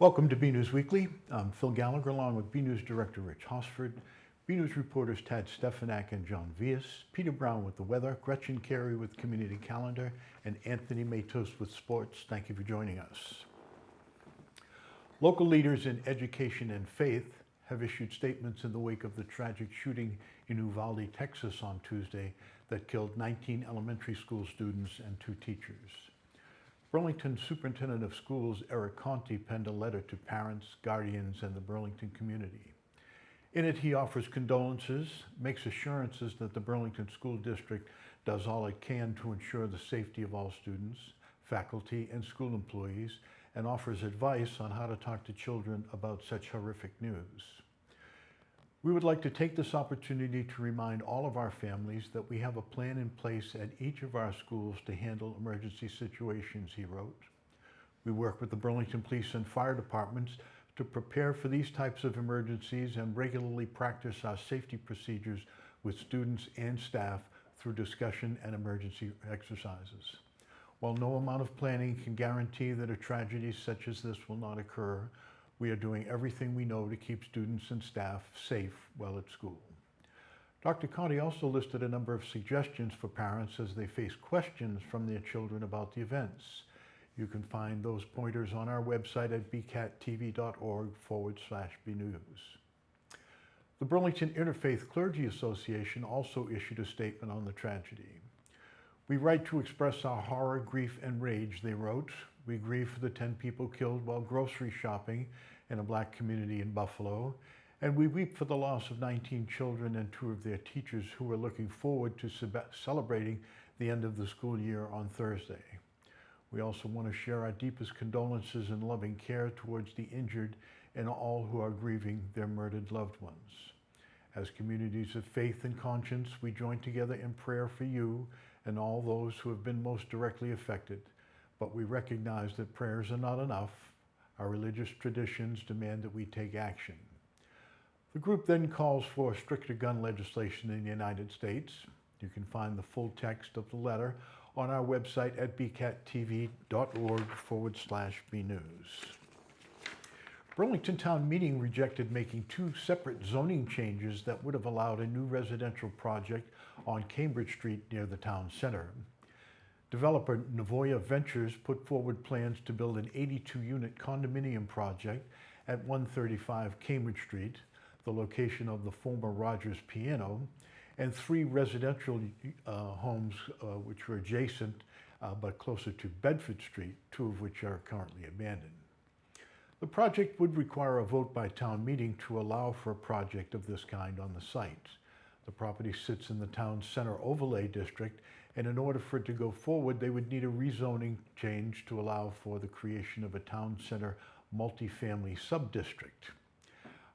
Welcome to BNEWS Weekly. I'm Phil Gallagher along with BNEWS Director Rich Hosford, BNEWS reporters Tad Stefanak and John Vias, Peter Brown with the weather, Gretchen Carey with Community Calendar, and Anthony Matos with sports. Thank you for joining us. Local leaders in education and faith have issued statements in the wake of the tragic shooting in Uvalde, Texas on Tuesday that killed 19 elementary school students and 2 teachers. Burlington Superintendent of Schools Eric Conti penned a letter to parents, guardians, and the Burlington community. In it, he offers condolences, makes assurances that the Burlington School District does all it can to ensure the safety of all students, faculty, and school employees, and offers advice on how to talk to children about such horrific news. We would like to take this opportunity to remind all of our families that we have a plan in place at each of our schools to handle emergency situations, he wrote. We work with the Burlington Police and Fire Departments to prepare for these types of emergencies and regularly practice our safety procedures with students and staff through discussion and emergency exercises. While no amount of planning can guarantee that a tragedy such as this will not occur, we are doing everything we know to keep students and staff safe while at school. Dr. Conti also listed a number of suggestions for parents as they face questions from their children about the events. You can find those pointers on our website at bcattv.org/bnews. The Burlington Interfaith Clergy Association also issued a statement on the tragedy. We write to express our horror, grief, and rage, they wrote. We grieve for the 10 people killed while grocery shopping in a Black community in Buffalo, and we weep for the loss of 19 children and 2 of their teachers who are looking forward to celebrating the end of the school year on Thursday. We also want to share our deepest condolences and loving care towards the injured and all who are grieving their murdered loved ones. As communities of faith and conscience, we join together in prayer for you and all those who have been most directly affected. But we recognize that prayers are not enough. Our religious traditions demand that we take action. The group then calls for stricter gun legislation in the United States. You can find the full text of the letter on our website at bcattv.org/bnews. Burlington Town Meeting rejected making 2 separate zoning changes that would have allowed a new residential project on Cambridge Street near the town center. Developer Navoya Ventures put forward plans to build an 82-unit condominium project at 135 Cambridge Street, the location of the former Rogers Piano, and 3 residential homes which were adjacent but closer to Bedford Street, 2 of which are currently abandoned. The project would require a vote by town meeting to allow for a project of this kind on the site. The property sits in the town center overlay district, and in order for it to go forward, they would need a rezoning change to allow for the creation of a town center multifamily subdistrict.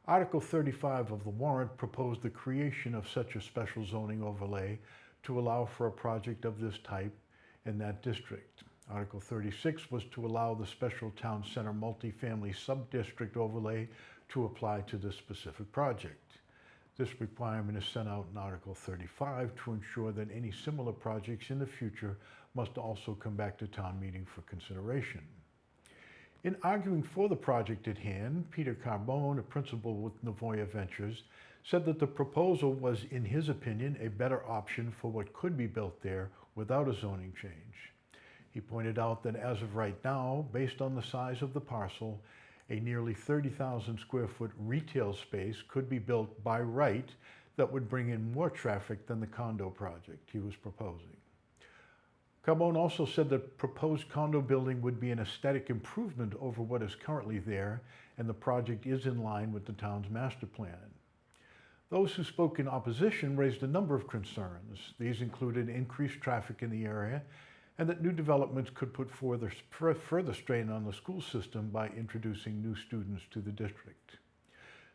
Article 35 of the warrant proposed the creation of such a special zoning overlay to allow for a project of this type in that district. Article 36 was to allow the special town center multifamily subdistrict overlay to apply to this specific project. This requirement is set out in Article 35 to ensure that any similar projects in the future must also come back to town meeting for consideration. In arguing for the project at hand, Peter Carbone, a principal with Navoya Ventures, said that the proposal was, in his opinion, a better option for what could be built there without a zoning change. He pointed out that as of right now, based on the size of the parcel, a nearly 30,000 square foot retail space could be built by right that would bring in more traffic than the condo project he was proposing. Carbone also said the proposed condo building would be an aesthetic improvement over what is currently there, and the project is in line with the town's master plan. Those who spoke in opposition raised a number of concerns. These included increased traffic in the area, and that new developments could put further strain on the school system by introducing new students to the district.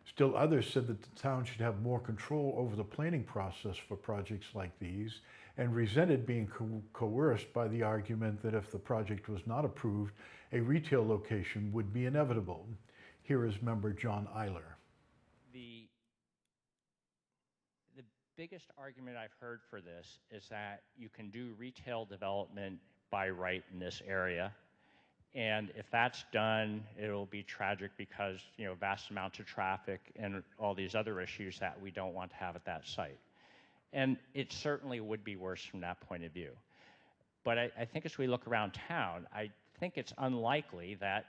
Still others said that the town should have more control over the planning process for projects like these, and resented being coerced by the argument that if the project was not approved, a retail location would be inevitable. Here is member John Eiler. The biggest argument I've heard for this is that you can do retail development by right in this area, And if that's done, it'll be tragic because, vast amounts of traffic and all these other issues that we don't want to have at that site. And it certainly would be worse from that point of view. But I think as we look around town, I think it's unlikely that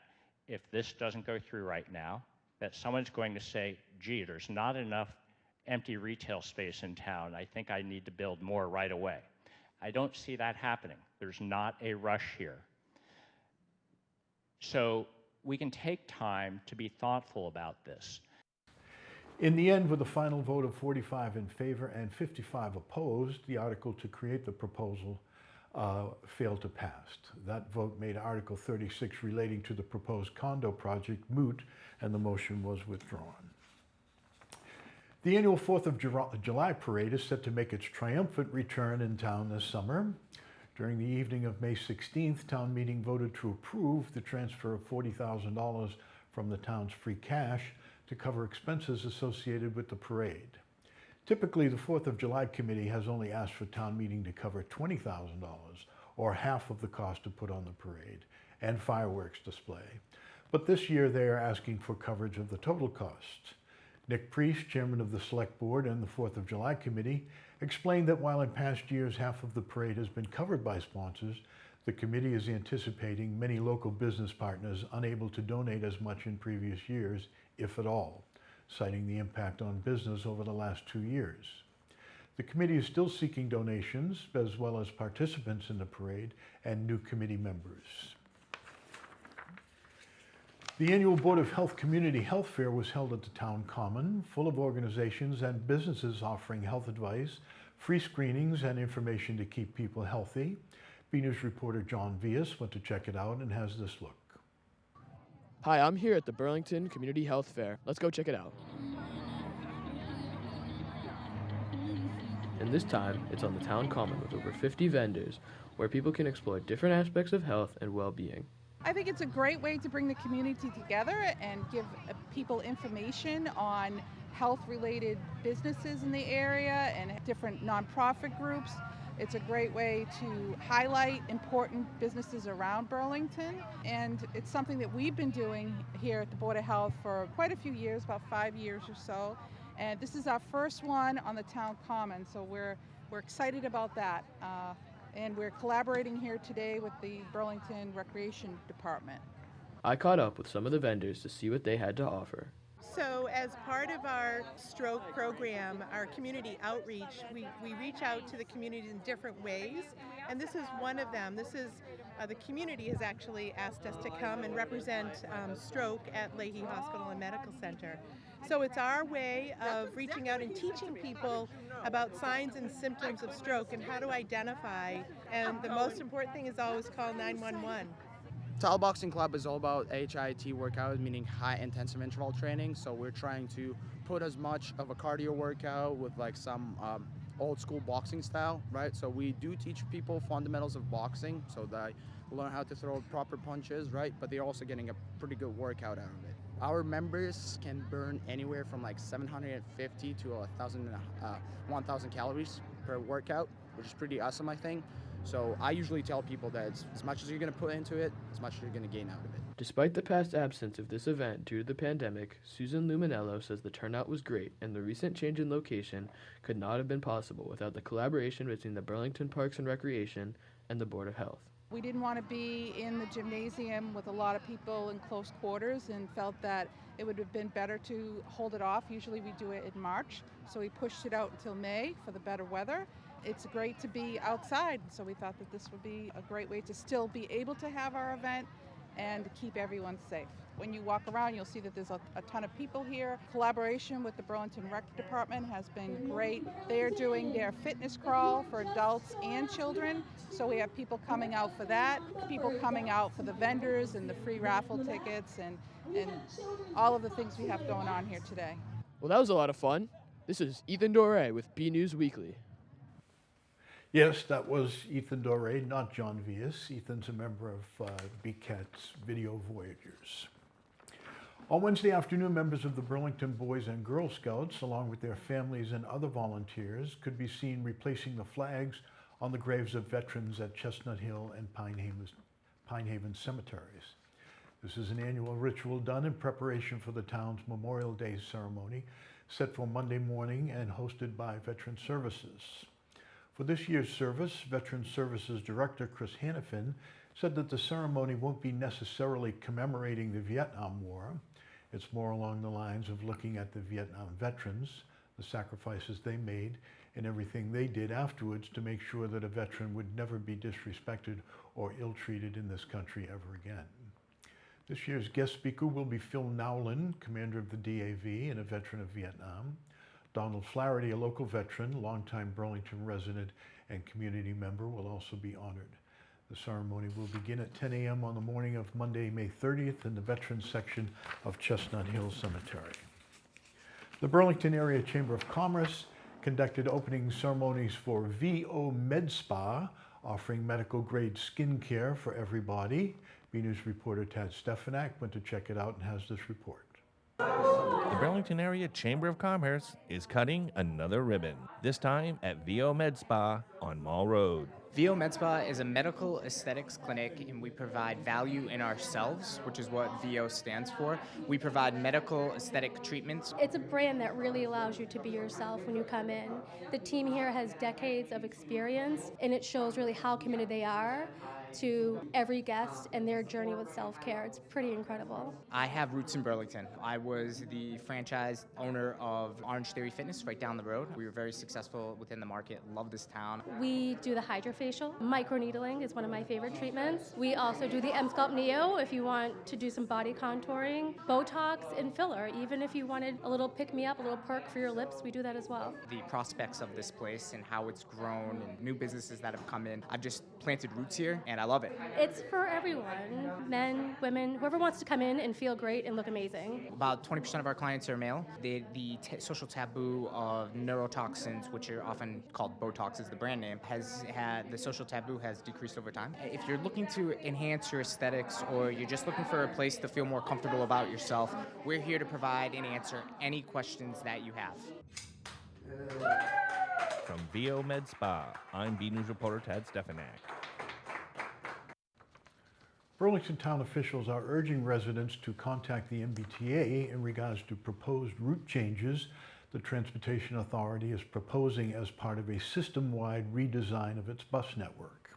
if this doesn't go through right now, that someone's going to say, gee, there's not enough empty retail space in town. I think I need to build more right away. I don't see that happening. There's not a rush here. So we can take time to be thoughtful about this. In the end, with a final vote of 45 in favor and 55 opposed, the article to create the proposal failed to pass. That vote made Article 36 relating to the proposed condo project moot, and the motion was withdrawn. The annual 4th of July parade is set to make its triumphant return in town this summer. During the evening of May 16th, town meeting voted to approve the transfer of $40,000 from the town's free cash to cover expenses associated with the parade. Typically, the 4th of July committee has only asked for town meeting to cover $20,000, or half of the cost to put on the parade and fireworks display. But this year they are asking for coverage of the total cost. Nick Priest, chairman of the Select Board and the 4th of July Committee, explained that while in past years half of the parade has been covered by sponsors, the committee is anticipating many local business partners unable to donate as much in previous years, if at all, citing the impact on business over the last 2 years. The committee is still seeking donations, as well as participants in the parade and new committee members. The annual Board of Health Community Health Fair was held at the Town Common, full of organizations and businesses offering health advice, free screenings, and information to keep people healthy. BNEWS reporter John Vias went to check it out and has this look. Hi, I'm here at the Burlington Community Health Fair. Let's go check it out. And this time, it's on the Town Common with over 50 vendors, where people can explore different aspects of health and well-being. I think it's a great way to bring the community together and give people information on health-related businesses in the area and different nonprofit groups. It's a great way to highlight important businesses around Burlington, and it's something that we've been doing here at the Board of Health for quite a few years, about 5 years or so. And this is our first one on the Town Common, so we're excited about that. And we're collaborating here today with the Burlington Recreation Department. I caught up with some of the vendors to see what they had to offer. So as part of our stroke program, our community outreach, we reach out to the community in different ways, and this is one of them. This is, the community has actually asked us to come and represent stroke at Leahy Hospital and Medical Center. So it's our way of reaching out and teaching people about signs and symptoms of stroke and how to identify, and the most important thing is always call 911. Tile Boxing Club is all about HIIT workout, meaning high intensive interval training. So we're trying to put as much of a cardio workout with like some old school boxing style, right? So we do teach people fundamentals of boxing so they learn how to throw proper punches, right? But they're also getting a pretty good workout out of it. Our members can burn anywhere from like 750 to 1,000 calories per workout, which is pretty awesome, I think. So I usually tell people that as much as you're going to put into it, as much as you're going to gain out of it. Despite the past absence of this event due to the pandemic, Susan Luminello says the turnout was great and the recent change in location could not have been possible without the collaboration between the Burlington Parks and Recreation and the Board of Health. We didn't want to be in the gymnasium with a lot of people in close quarters and felt that it would have been better to hold it off. Usually we do it in March, so we pushed it out until May for the better weather. It's great to be outside, so we thought that this would be a great way to still be able to have our event and keep everyone safe. When you walk around, you'll see that there's a ton of people here. Collaboration with the Burlington Rec Department has been great. They are doing their fitness crawl for adults and children, so we have people coming out for that, people coming out for the vendors and the free raffle tickets and all of the things we have going on here today. Well, that was a lot of fun. This is Ethan Doré with BNEWS Weekly. Yes, that was Ethan Doré, not John Vias. Ethan's a member of BCAT's Video Voyagers. On Wednesday afternoon, members of the Burlington Boys and Girl Scouts, along with their families and other volunteers, could be Pine Haven cemeteries. This is an annual ritual done in preparation for the town's Memorial Day ceremony, set for Monday morning and hosted by Veteran Services. For this year's service, Veteran Services Director Chris Hannafin said that the ceremony won't be necessarily commemorating the Vietnam War. It's more along the lines of looking at the Vietnam veterans, the sacrifices they made, and everything they did afterwards to make sure that a veteran would never be disrespected or ill-treated in this country ever again. This year's guest speaker will be Phil Nowlin, commander of the DAV and a veteran of Vietnam. Donald Flaherty, a local veteran, longtime Burlington resident and community member, will also be honored. The ceremony will begin at 10 a.m. on the morning of Monday, May 30th in the Veterans section of Chestnut Hill Cemetery. The Burlington Area Chamber of Commerce conducted opening ceremonies for VO Med Spa, offering medical-grade skin care for everybody. BNEWS reporter Tad Stefanak went to check it out and has this report. The Burlington Area Chamber of Commerce is cutting another ribbon, this time at VO Med Spa on Mall Road. VO Med Spa is a medical aesthetics clinic, and we provide value in ourselves, which is what VO stands for. We provide medical aesthetic treatments. It's a brand that really allows you to be yourself when you come in. The team here has decades of experience, and it shows really how committed they are to every guest and their journey with self-care. It's pretty incredible. I have roots in Burlington. I was the franchise owner of Orange Theory Fitness right down the road. We were very successful within the market, love this town. We do the hydrofacial. Microneedling is one of my favorite treatments. We also do the M-Sculpt Neo if you want to do some body contouring, Botox, and filler. Even if you wanted a little pick-me-up, a little perk for your lips, we do that as well. The prospects of this place and how it's grown and new businesses that have come in, I've just planted roots here and I love it. It's for everyone, men, women, whoever wants to come in and feel great and look amazing. About 20% of our clients are male. The social taboo of neurotoxins, which are often called Botox is the brand name, the social taboo has decreased over time. If you're looking to enhance your aesthetics or you're just looking for a place to feel more comfortable about yourself, we're here to provide and answer any questions that you have. From VO Med Spa, I'm BNews reporter Tad Stefanak. Burlington town officials are urging residents to contact the MBTA in regards to proposed route changes the Transportation Authority is proposing as part of a system-wide redesign of its bus network.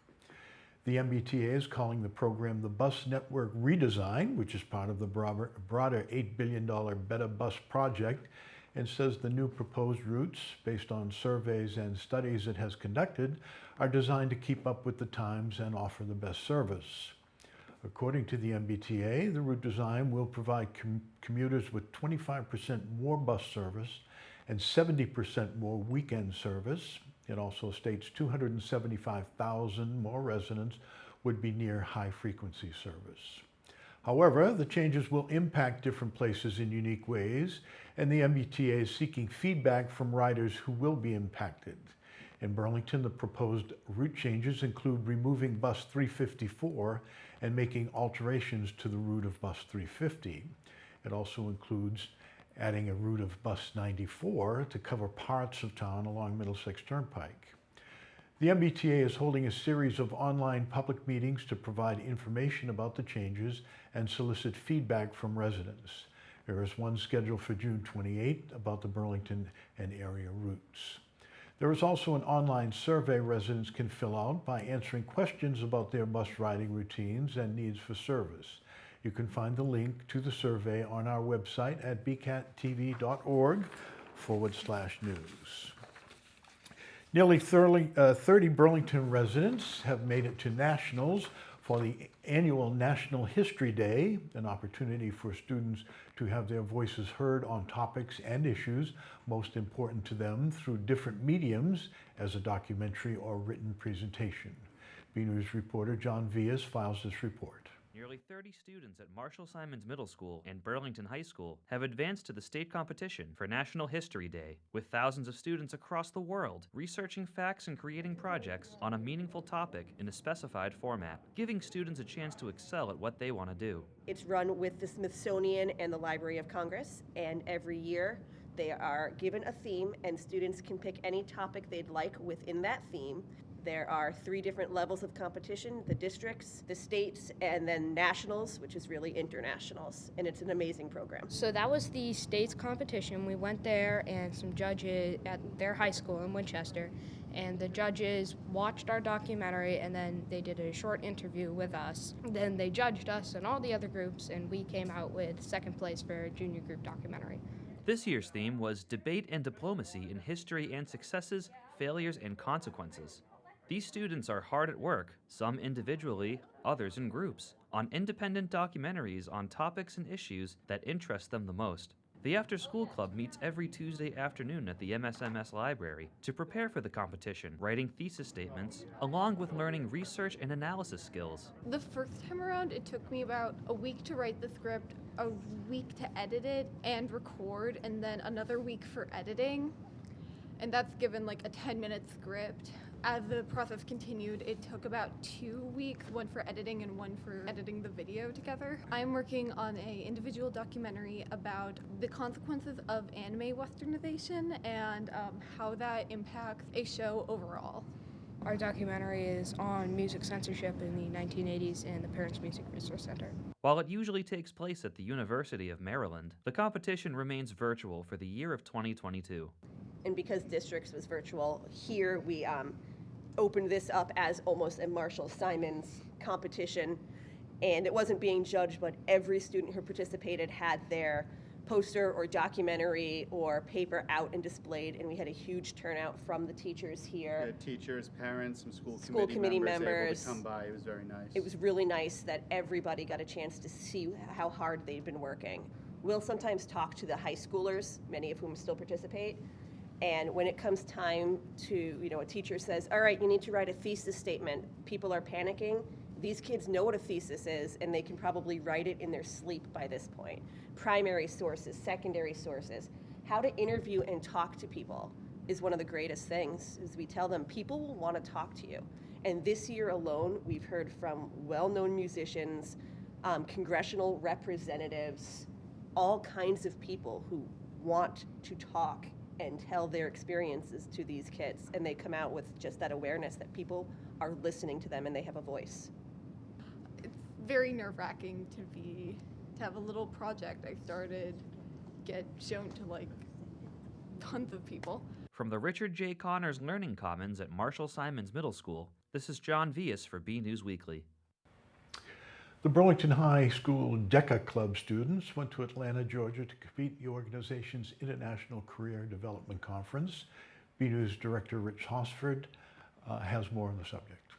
The MBTA is calling the program the Bus Network Redesign, which is part of the broader $8 billion Better Bus project, and says the new proposed routes, based on surveys and studies it has conducted, are designed to keep up with the times and offer the best service. According to the MBTA, the route design will provide commuters with 25% more bus service and 70% more weekend service. It also states 275,000 more residents would be near high-frequency service. However, the changes will impact different places in unique ways, and the MBTA is seeking feedback from riders who will be impacted. In Burlington, the proposed route changes include removing bus 354 and making alterations to the route of bus 350. It also includes adding a route of bus 94 to cover parts of town along Middlesex Turnpike. The MBTA is holding a series of online public meetings to provide information about the changes and solicit feedback from residents. There is one scheduled for June 28 about the Burlington and area routes. There is also an online survey residents can fill out by answering questions about their bus riding routines and needs for service. You can find the link to the survey on our website at bcattv.org/news. Nearly 30 Burlington residents have made it to nationals for the annual National History Day, an opportunity for students to have their voices heard on topics and issues most important to them through different mediums as a documentary or written presentation. BNews reporter John Villas files this report. Nearly 30 students at Marshall Simons Middle School and Burlington High School have advanced to the state competition for National History Day, with thousands of students across the world researching facts and creating projects on a meaningful topic in a specified format, giving students a chance to excel at what they want to do. It's run with the Smithsonian and the Library of Congress, and every year they are given a theme, and students can pick any topic they'd like within that theme. There are 3 different levels of competition: the districts, the states, and then nationals, which is really internationals. And it's an amazing program. So that was the state's competition. We went there and some judges at their high school in Winchester, and the judges watched our documentary and then they did a short interview with us. Then they judged us and all the other groups, and we came out with second place for a junior group documentary. This year's theme was Debate and Diplomacy in History and Successes, Failures and Consequences. These students are hard at work, some individually, others in groups, on independent documentaries on topics and issues that interest them the most. The After School Club meets every Tuesday afternoon at the MSMS library to prepare for the competition, writing thesis statements, along with learning research and analysis skills. The first time around, it took me about a week to write the script, a week to edit it and record, and then another week for editing. And that's given like a 10-minute script. As the process continued, it took about 2 weeks, one for editing and one for editing the video together. I'm working on an individual documentary about the consequences of anime westernization and how that impacts a show overall. Our documentary is on music censorship in the 1980s and the Parents Music Resource Center. While it usually takes place at the University of Maryland, the competition remains virtual for the year of 2022. And because districts was virtual, here we opened this up as almost a Marshall Simons competition. And it wasn't being judged, but every student who participated had their poster or documentary or paper out and displayed, and we had a huge turnout from the teachers here. We had teachers, parents, some school committee members able to come by. It was very nice. It was really nice that everybody got a chance to see how hard they'd been working. We'll sometimes talk to the high schoolers, many of whom still participate, and when it comes time to, a teacher says, all right, you need to write a thesis statement, people are panicking. These kids know what a thesis is, and they can probably write it in their sleep by this point. Primary sources, secondary sources. How to interview and talk to people is one of the greatest things, is we tell them people will want to talk to you. And this year alone, we've heard from well-known musicians, congressional representatives, all kinds of people who want to talk and tell their experiences to these kids. And they come out with just that awareness that people are listening to them and they have a voice. Very nerve-wracking to have a little project I started get shown to like tons of people. From the Richard J. Connors Learning Commons at Marshall Simons Middle School, this is John Vias for BNEWS Weekly. The Burlington High School DECA Club students went to Atlanta, Georgia to compete in the organization's International Career Development Conference. BNews Director Rich Hosford has more on the subject.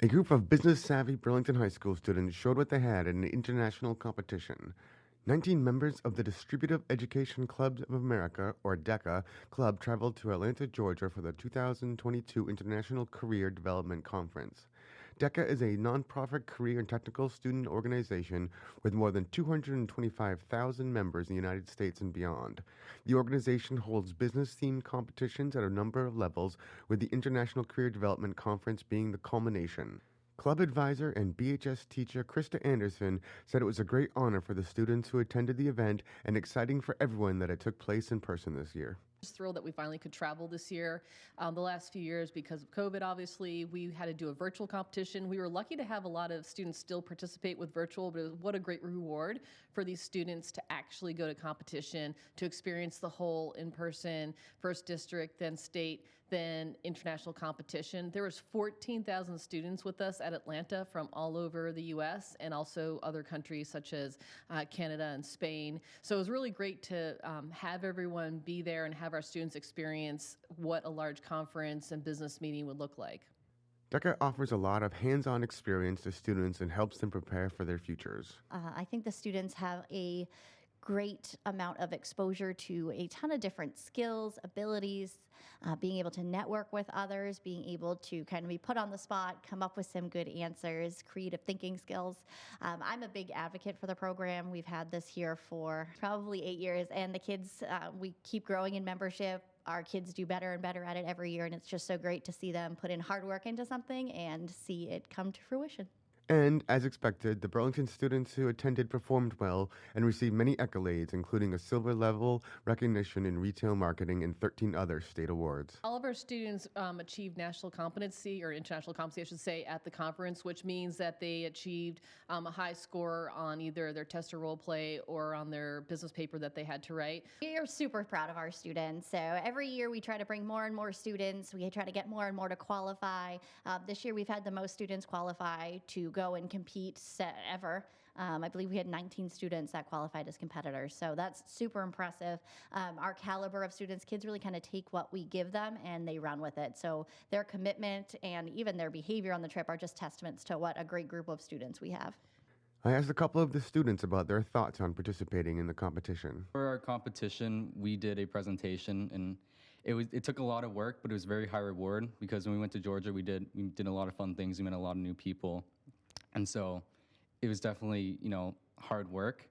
A group of business-savvy Burlington High School students showed what they had in an international competition. 19 members of the Distributive Education Clubs of America, or DECA, club traveled to Atlanta, Georgia for the 2022 International Career Development Conference. DECA is a nonprofit career and technical student organization with more than 225,000 members in the United States and beyond. The organization holds business-themed competitions at a number of levels, with the International Career Development Conference being the culmination. Club advisor and BHS teacher Krista Anderson said it was a great honor for the students who attended the event and exciting for everyone that it took place in person this year. Just thrilled that we finally could travel this year. The last few years, because of COVID, obviously, we had to do a virtual competition. We were lucky to have a lot of students still participate with virtual, but what a great reward for these students to actually go to competition, to experience the whole in-person, first district, then state, then international competition. There was 14,000 students with us at Atlanta from all over the U.S. and also other countries such as Canada and Spain. So it was really great to have everyone be there and have our students experience what a large conference and business meeting would look like. DECA offers a lot of hands-on experience to students and helps them prepare for their futures. I think the students have a great amount of exposure to a ton of different skills, abilities, being able to network with others, being able to kind of be put on the spot, come up with some good answers, creative thinking skills. I'm a big advocate for the program. We've had this here for probably 8 years, and the kids, we keep growing in membership. Our kids do better and better at it every year, and it's just so great to see them put in hard work into something and see it come to fruition. And, as expected, the Burlington students who attended performed well and received many accolades, including a silver level recognition in retail marketing and 13 other state awards. All of our students achieved national competency, or international competency, I should say, at the conference, which means that they achieved a high score on either their test or role play or on their business paper that they had to write. We are super proud of our students. So every year we try to bring more and more students. We try to get more and more to qualify. This year we've had the most students qualify to go and compete ever. I believe we had 19 students that qualified as competitors, so that's super impressive. Our caliber of students, kids really kind of take what we give them and they run with it. So their commitment and even their behavior on the trip are just testaments to what a great group of students we have. I asked a couple of the students about their thoughts on participating in the competition. For our competition, we did a presentation, and it took a lot of work, but it was very high reward, because when we went to Georgia, we did a lot of fun things. We met a lot of new people, and so it was definitely, hard work,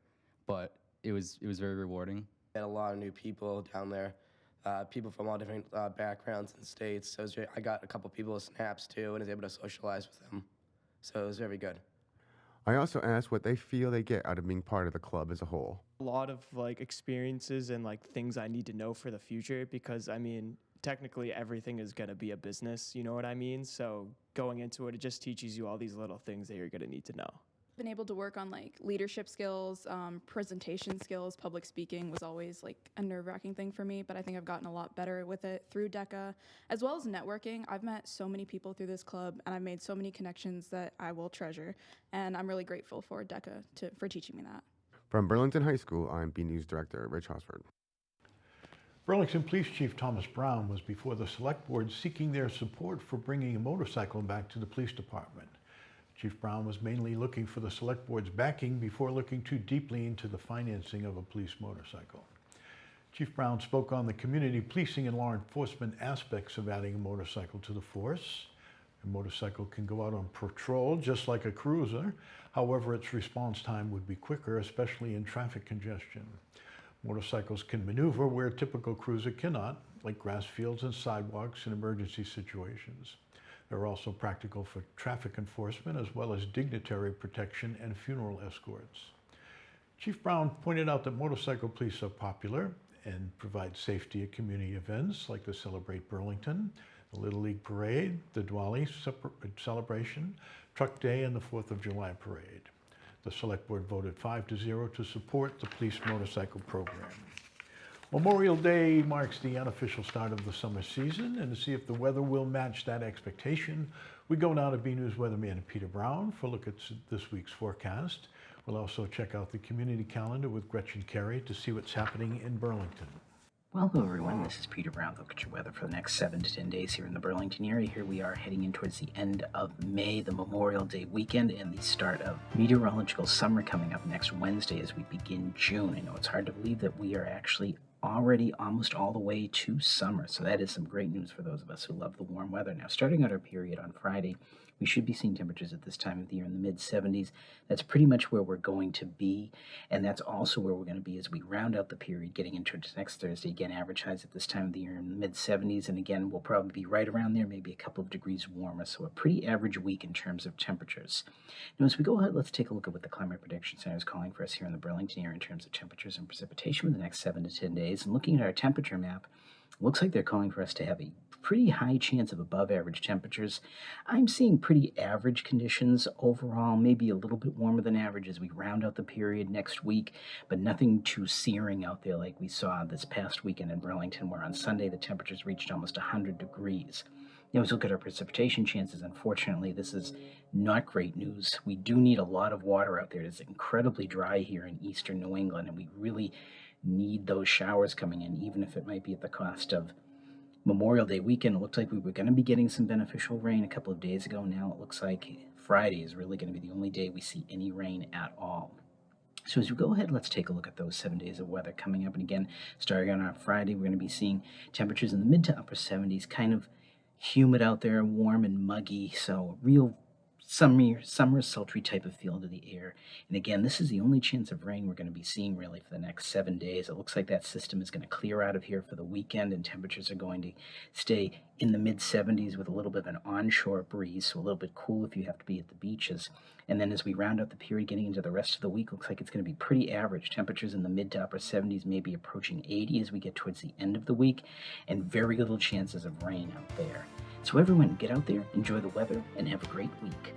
but it was very rewarding. Met a lot of new people down there, people from all different backgrounds and states. So I got a couple people with snaps too, and was able to socialize with them. So it was very good. I also asked what they feel they get out of being part of the club as a whole. A lot of experiences and things I need to know for the future, because technically everything is going to be a business, you know what I mean? So going into it just teaches you all these little things that you're going to need to know. Been able to work on leadership skills, presentation skills. Public speaking was always a nerve-wracking thing for me, but I think I've gotten a lot better with it through DECA, as well as networking. I've met so many people through this club, and I've made so many connections that I will treasure, and I'm really grateful for DECA for teaching me that. From Burlington High School, I'm BNEWS Director Rich Hosford. Burlington Police Chief Thomas Brown was before the Select Board seeking their support for bringing a motorcycle back to the police department. Chief Brown was mainly looking for the Select Board's backing before looking too deeply into the financing of a police motorcycle. Chief Brown spoke on the community policing and law enforcement aspects of adding a motorcycle to the force. A motorcycle can go out on patrol just like a cruiser. However, its response time would be quicker, especially in traffic congestion. Motorcycles can maneuver where a typical cruiser cannot, like grass fields and sidewalks in emergency situations. They're also practical for traffic enforcement as well as dignitary protection and funeral escorts. Chief Brown pointed out that motorcycle police are popular and provide safety at community events like the Celebrate Burlington, the Little League Parade, the Diwali celebration, Truck Day, and the 4th of July Parade. The Select Board voted 5-0 to support the police motorcycle program. Memorial Day marks the unofficial start of the summer season, and to see if the weather will match that expectation, we go now to BNews weatherman Peter Brown for a look at this week's forecast. We'll also check out the community calendar with Gretchen Carey to see what's happening in Burlington. Well, hello everyone, this is Peter Brown. Look at your weather for the next 7 to 10 days here in the Burlington area. Here we are heading in towards the end of May, the Memorial Day weekend, and the start of meteorological summer coming up next Wednesday as we begin June. I know it's hard to believe that we are actually already almost all the way to summer, so that is some great news for those of us who love the warm weather. Now, starting out our period on Friday, we should be seeing temperatures at this time of the year in the mid-70s. That's pretty much where we're going to be, and that's also where we're going to be as we round out the period getting into next Thursday. Again, average highs at this time of the year in the mid-70s, and again, we'll probably be right around there, maybe a couple of degrees warmer, so a pretty average week in terms of temperatures. Now, as we go ahead, let's take a look at what the Climate Prediction Center is calling for us here in the Burlington area in terms of temperatures and precipitation for the next 7 to 10 days. And looking at our temperature map, looks like they're calling for us to have a pretty high chance of above average temperatures. I'm seeing pretty average conditions overall, maybe a little bit warmer than average as we round out the period next week, but nothing too searing out there like we saw this past weekend in Burlington, where on Sunday the temperatures reached almost 100 degrees. Now, as we look at our precipitation chances, unfortunately, this is not great news. We do need a lot of water out there. It is incredibly dry here in eastern New England, and we really need those showers coming in, even if it might be at the cost of Memorial Day weekend. It looked like we were going to be getting some beneficial rain a couple of days ago. Now it looks like Friday is really going to be the only day we see any rain at all. So as we go ahead, let's take a look at those 7 days of weather coming up. And again, starting on our Friday, we're going to be seeing temperatures in the mid to upper 70s, kind of humid out there, warm and muggy, so real summer sultry type of feel to the air. And again, this is the only chance of rain we're going to be seeing really for the next 7 days. It looks like that system is going to clear out of here for the weekend, and temperatures are going to stay in the mid 70s with a little bit of an onshore breeze, so a little bit cool if you have to be at the beaches. And then as we round out the period, getting into the rest of the week, looks like it's going to be pretty average. Temperatures in the mid to upper 70s, maybe approaching 80 as we get towards the end of the week, and very little chances of rain out there. So everyone, get out there, enjoy the weather, and have a great week.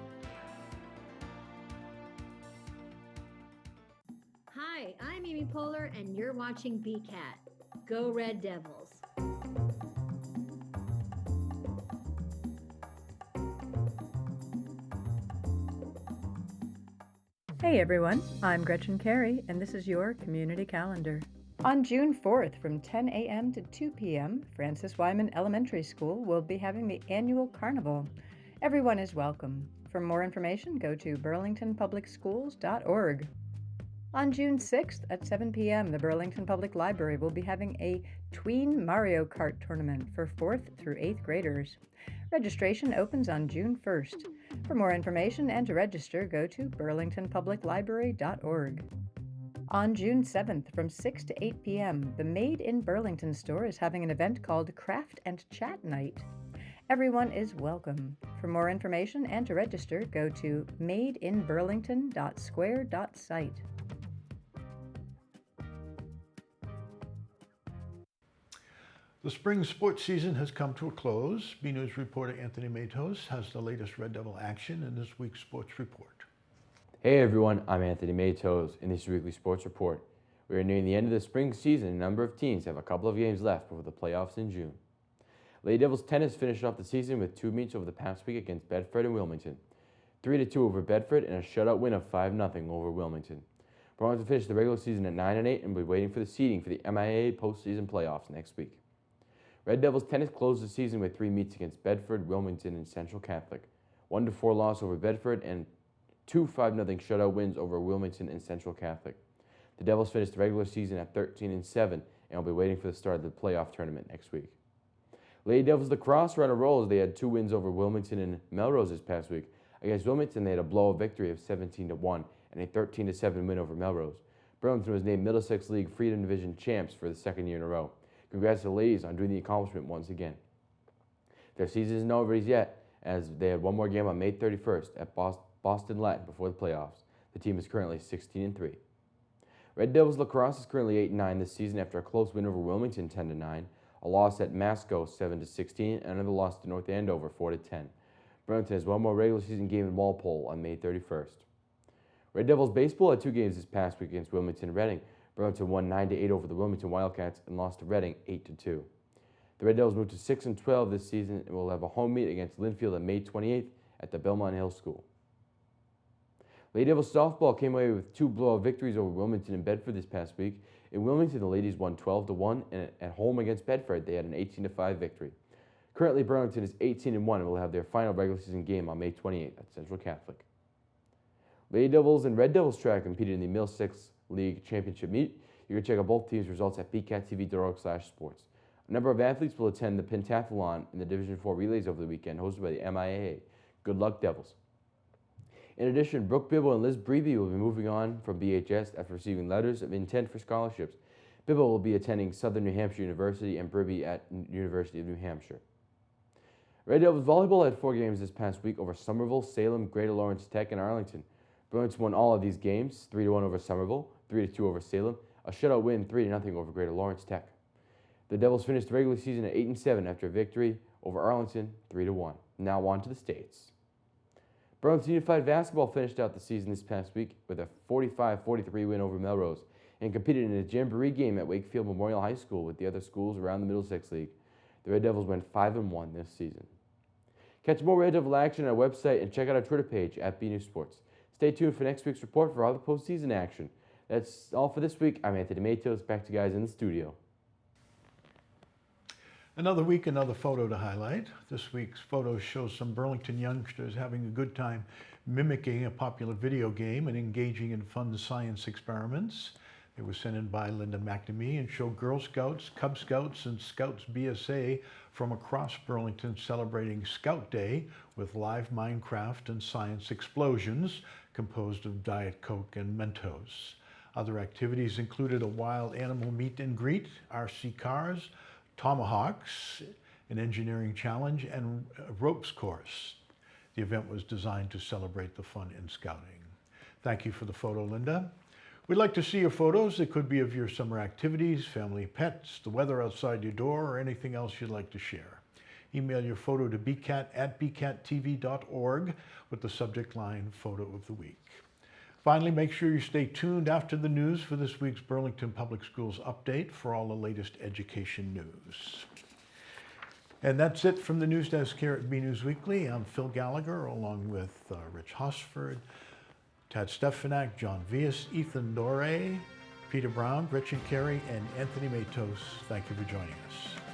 Hi, I'm Amy Poehler, and you're watching BCAT. Go Red Devils! Hey everyone, I'm Gretchen Carey, and this is your community calendar. On June 4th from 10 a.m. to 2 p.m., Francis Wyman Elementary School will be having the annual carnival. Everyone is welcome. For more information, go to burlingtonpublicschools.org. On June 6th at 7 p.m., the Burlington Public Library will be having a Tween Mario Kart tournament for 4th through 8th graders. Registration opens on June 1st. For more information and to register, go to burlingtonpubliclibrary.org. On June 7th from 6 to 8 p.m., the Made in Burlington store is having an event called Craft and Chat Night. Everyone is welcome. For more information and to register, go to madeinburlington.square.site. The spring sports season has come to a close. BNEWS reporter Anthony Matos has the latest Red Devil action in this week's sports report. Hey everyone, I'm Anthony Matos in this weekly sports report. We are nearing the end of the spring season and a number of teams have a couple of games left before the playoffs in June. Lady Devils tennis finished off the season with 2 meets over the past week against Bedford and Wilmington. 3-2 over Bedford and a shutout win of 5-0 over Wilmington. Browns will finish the regular season at 9-8 and will be waiting for the seeding for the MIAA postseason playoffs next week. Red Devils tennis closed the season with 3 meets against Bedford, Wilmington, and Central Catholic. 1-4 loss over Bedford and 2 5-0 shutout wins over Wilmington and Central Catholic. The Devils finished the regular season at 13-7 and will be waiting for the start of the playoff tournament next week. Lady Devils lacrosse were on a roll as they had 2 wins over Wilmington and Melrose this past week. Against Wilmington, they had a blowout victory of 17-1 and a 13-7 win over Melrose. Burlington was named Middlesex League Freedom Division champs for the 2nd year in a row. Congrats to the ladies on doing the accomplishment once again. Their season isn't over yet, as they had one more game on May 31st at Boston Latin before the playoffs. The team is currently 16-3. Red Devils lacrosse is currently 8-9 this season after a close win over Wilmington 10-9, a loss at Masco 7-16, and another loss to North Andover 4-10. Burlington has one more regular season game in Walpole on May 31st. Red Devils baseball had 2 games this past week against Wilmington and Reading. Burlington won 9-8 over the Wilmington Wildcats and lost to Reading 8-2. The Red Devils moved to 6-12 this season and will have a home meet against Linfield on May 28th at the Belmont Hill School. Lady Devils softball came away with 2 blowout victories over Wilmington and Bedford this past week. In Wilmington, the ladies won 12-1, and at home against Bedford, they had an 18-5 victory. Currently, Burlington is 18-1 and will have their final regular season game on May 28th at Central Catholic. Lady Devils and Red Devils track competed in the Middlesex League Championship meet. You can check out both teams' results at bcattv.org/sports. A number of athletes will attend the pentathlon in the Division 4 relays over the weekend, hosted by the MIAA. Good luck, Devils. In addition, Brooke Bibble and Liz Breeby will be moving on from BHS after receiving letters of intent for scholarships. Bibble will be attending Southern New Hampshire University and Breeby at University of New Hampshire. Red Devils volleyball had 4 games this past week over Somerville, Salem, Greater Lawrence Tech, and Arlington. Burlington won all of these games, 3-1 over Somerville, 3-2 over Salem, a shutout win 3-0 over Greater Lawrence Tech. The Devils finished the regular season at 8-7 after a victory over Arlington 3-1. Now on to the States. Burlington Unified Basketball finished out the season this past week with a 45-43 win over Melrose and competed in a jamboree game at Wakefield Memorial High School with the other schools around the Middlesex League. The Red Devils went 5-1 this season. Catch more Red Devil action on our website and check out our Twitter page at BNews Sports. Stay tuned for next week's report for all the postseason action. That's all for this week. I'm Anthony Matos. Back to you guys in the studio. Another week, another photo to highlight. This week's photo shows some Burlington youngsters having a good time mimicking a popular video game and engaging in fun science experiments. It was sent in by Linda McNamee and showed Girl Scouts, Cub Scouts, and Scouts BSA from across Burlington celebrating Scout Day with live Minecraft and science explosions composed of Diet Coke and Mentos. Other activities included a wild animal meet and greet, RC cars, tomahawks, an engineering challenge, and a ropes course. The event was designed to celebrate the fun in scouting. Thank you for the photo, Linda. We'd like to see your photos. It could be of your summer activities, family, pets, the weather outside your door, or anything else you'd like to share. Email your photo to bcat@bcattv.org with the subject line Photo of the Week. Finally, make sure you stay tuned after the news for this week's Burlington Public Schools update for all the latest education news. And that's it from the news desk here at BNEWS Weekly. I'm Phil Gallagher, along with Rich Hosford, Tad Stefanak, John Vias, Ethan Dore, Peter Brown, Gretchen Carey, and Anthony Matos. Thank you for joining us.